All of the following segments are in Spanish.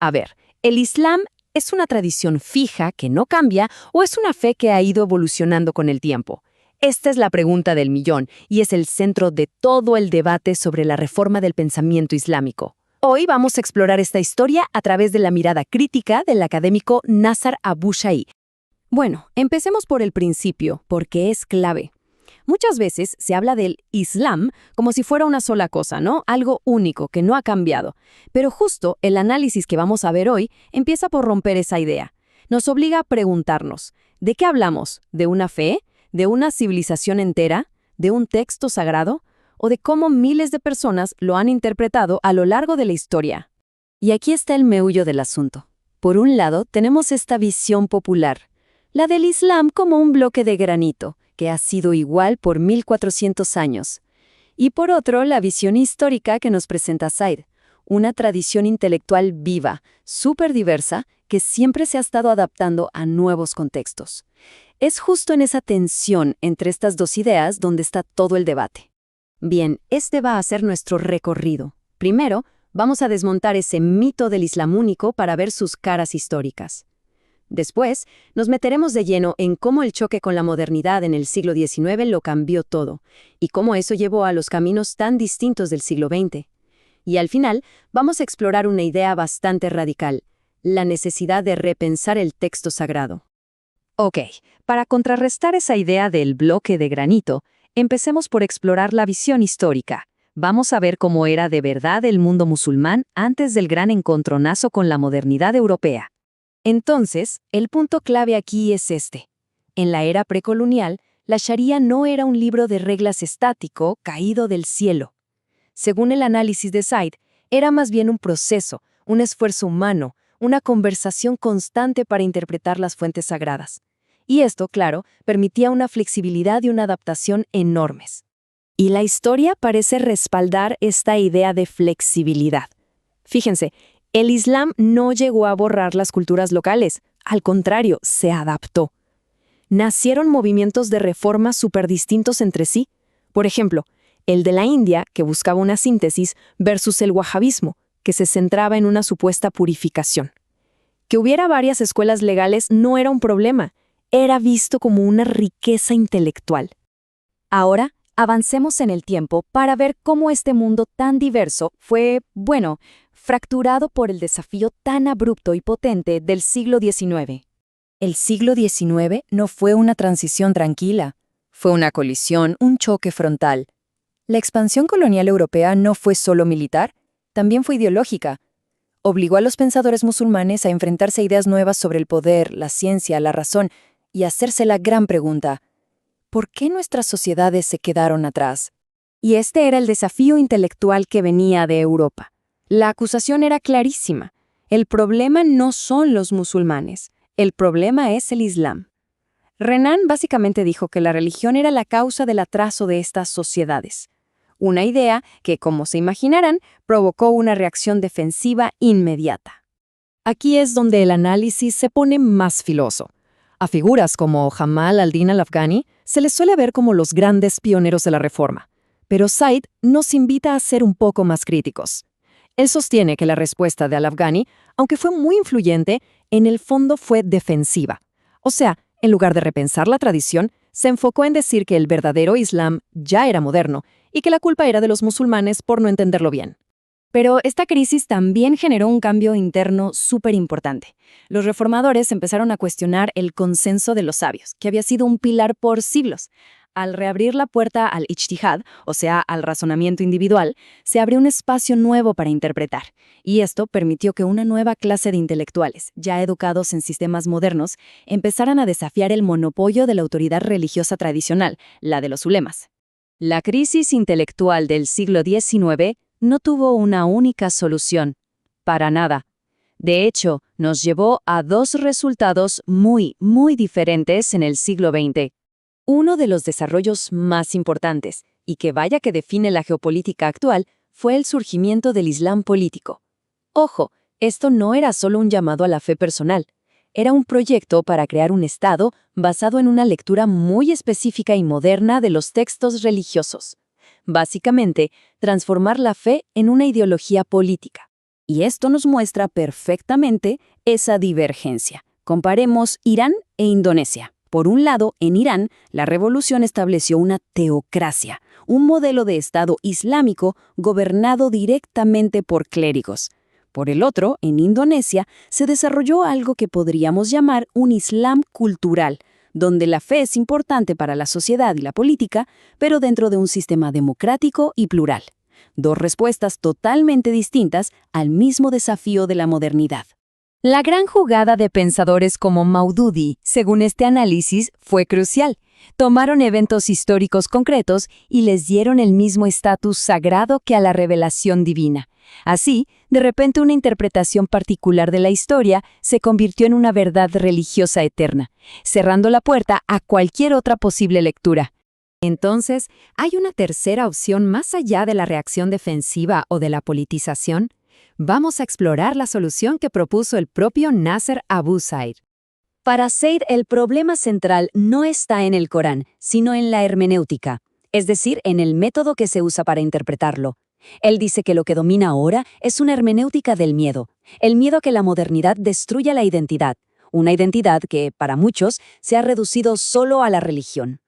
A ver, ¿el Islam es una tradición fija que no cambia o es una fe que ha ido evolucionando con el tiempo? Esta es la pregunta del millón y es el centro de todo el debate sobre la reforma del pensamiento islámico. Hoy vamos a explorar esta historia a través de la mirada crítica del académico Nasser Abu Shai. Bueno, empecemos por el principio, porque es clave. Muchas veces se habla del Islam como si fuera una sola cosa, ¿no? Algo único, que no ha cambiado. Pero justo el análisis que vamos a ver hoy empieza por romper esa idea. Nos obliga a preguntarnos, ¿de qué hablamos? ¿De una fe? ¿De una civilización entera? ¿De un texto sagrado? ¿O de cómo miles de personas lo han interpretado a lo largo de la historia? Y aquí está el meollo del asunto. Por un lado, tenemos esta visión popular, la del Islam como un bloque de granito, que ha sido igual por 1400 años. Y por otro, la visión histórica que nos presenta Said, una tradición intelectual viva, súper diversa, que siempre se ha estado adaptando a nuevos contextos. Es justo en esa tensión entre estas dos ideas donde está todo el debate. Bien, este va a ser nuestro recorrido. Primero, vamos a desmontar ese mito del Islam único para ver sus caras históricas. Después, nos meteremos de lleno en cómo el choque con la modernidad en el siglo XIX lo cambió todo, y cómo eso llevó a los caminos tan distintos del siglo XX. Y al final, vamos a explorar una idea bastante radical, la necesidad de repensar el texto sagrado. Ok, para contrarrestar esa idea del bloque de granito, empecemos por explorar la visión histórica. Vamos a ver cómo era de verdad el mundo musulmán antes del gran encontronazo con la modernidad europea. Entonces, el punto clave aquí es este. En la era precolonial, la Sharia no era un libro de reglas estático caído del cielo. Según el análisis de Said, era más bien un proceso, un esfuerzo humano, una conversación constante para interpretar las fuentes sagradas. Y esto, claro, permitía una flexibilidad y una adaptación enormes. Y la historia parece respaldar esta idea de flexibilidad. Fíjense, el Islam no llegó a borrar las culturas locales, al contrario, se adaptó. Nacieron movimientos de reforma súper distintos entre sí. Por ejemplo, el de la India, que buscaba una síntesis, versus el wahabismo, que se centraba en una supuesta purificación. Que hubiera varias escuelas legales no era un problema, era visto como una riqueza intelectual. Ahora, avancemos en el tiempo para ver cómo este mundo tan diverso fue, fracturado por el desafío tan abrupto y potente del siglo XIX. El siglo XIX no fue una transición tranquila, fue una colisión, un choque frontal. La expansión colonial europea no fue solo militar, también fue ideológica. Obligó a los pensadores musulmanes a enfrentarse a ideas nuevas sobre el poder, la ciencia, la razón, y hacerse la gran pregunta: ¿por qué nuestras sociedades se quedaron atrás? Y este era el desafío intelectual que venía de Europa. La acusación era clarísima. El problema no son los musulmanes, el problema es el Islam. Renan básicamente dijo que la religión era la causa del atraso de estas sociedades. Una idea que, como se imaginarán, provocó una reacción defensiva inmediata. Aquí es donde el análisis se pone más filoso. A figuras como Jamal al-Din al-Afghani se les suele ver como los grandes pioneros de la reforma. Pero Said nos invita a ser un poco más críticos. Él sostiene que la respuesta de al-Afghani, aunque fue muy influyente, en el fondo fue defensiva. O sea, en lugar de repensar la tradición, se enfocó en decir que el verdadero Islam ya era moderno y que la culpa era de los musulmanes por no entenderlo bien. Pero esta crisis también generó un cambio interno súper importante. Los reformadores empezaron a cuestionar el consenso de los sabios, que había sido un pilar por siglos. Al reabrir la puerta al ijtihad, o sea, al razonamiento individual, se abrió un espacio nuevo para interpretar. Y esto permitió que una nueva clase de intelectuales, ya educados en sistemas modernos, empezaran a desafiar el monopolio de la autoridad religiosa tradicional, la de los ulemas. La crisis intelectual del siglo XIX no tuvo una única solución. Para nada. De hecho, nos llevó a dos resultados muy diferentes en el siglo XX. Uno de los desarrollos más importantes, y que vaya que define la geopolítica actual, fue el surgimiento del Islam político. Ojo, esto no era solo un llamado a la fe personal. Era un proyecto para crear un Estado basado en una lectura muy específica y moderna de los textos religiosos. Básicamente, transformar la fe en una ideología política. Y esto nos muestra perfectamente esa divergencia. Comparemos Irán e Indonesia. Por un lado, en Irán, la revolución estableció una teocracia, un modelo de Estado islámico gobernado directamente por clérigos. Por el otro, en Indonesia, se desarrolló algo que podríamos llamar un Islam cultural, donde la fe es importante para la sociedad y la política, pero dentro de un sistema democrático y plural. Dos respuestas totalmente distintas al mismo desafío de la modernidad. La gran jugada de pensadores como Maududi, según este análisis, fue crucial. Tomaron eventos históricos concretos y les dieron el mismo estatus sagrado que a la revelación divina. Así, de repente una interpretación particular de la historia se convirtió en una verdad religiosa eterna, cerrando la puerta a cualquier otra posible lectura. Entonces, ¿hay una tercera opción más allá de la reacción defensiva o de la politización? Vamos a explorar la solución que propuso el propio Nasser Abu Zaid. Para Zaid, el problema central no está en el Corán, sino en la hermenéutica, es decir, en el método que se usa para interpretarlo. Él dice que lo que domina ahora es una hermenéutica del miedo, el miedo a que la modernidad destruya la identidad, una identidad que, para muchos, se ha reducido solo a la religión.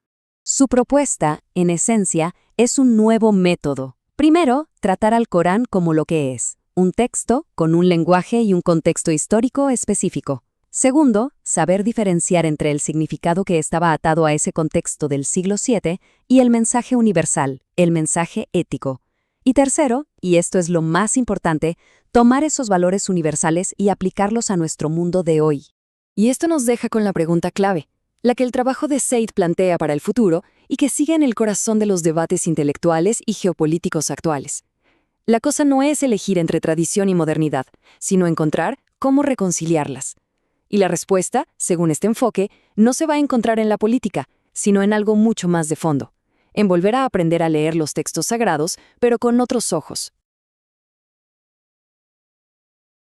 Su propuesta, en esencia, es un nuevo método. Primero, tratar al Corán como lo que es, un texto con un lenguaje y un contexto histórico específico. Segundo, saber diferenciar entre el significado que estaba atado a ese contexto del siglo VII y el mensaje universal, el mensaje ético. Y tercero, y esto es lo más importante, tomar esos valores universales y aplicarlos a nuestro mundo de hoy. Y esto nos deja con la pregunta clave, la que el trabajo de Zaid plantea para el futuro y que sigue en el corazón de los debates intelectuales y geopolíticos actuales. La cosa no es elegir entre tradición y modernidad, sino encontrar cómo reconciliarlas. Y la respuesta, según este enfoque, no se va a encontrar en la política, sino en algo mucho más de fondo, en volver a aprender a leer los textos sagrados, pero con otros ojos,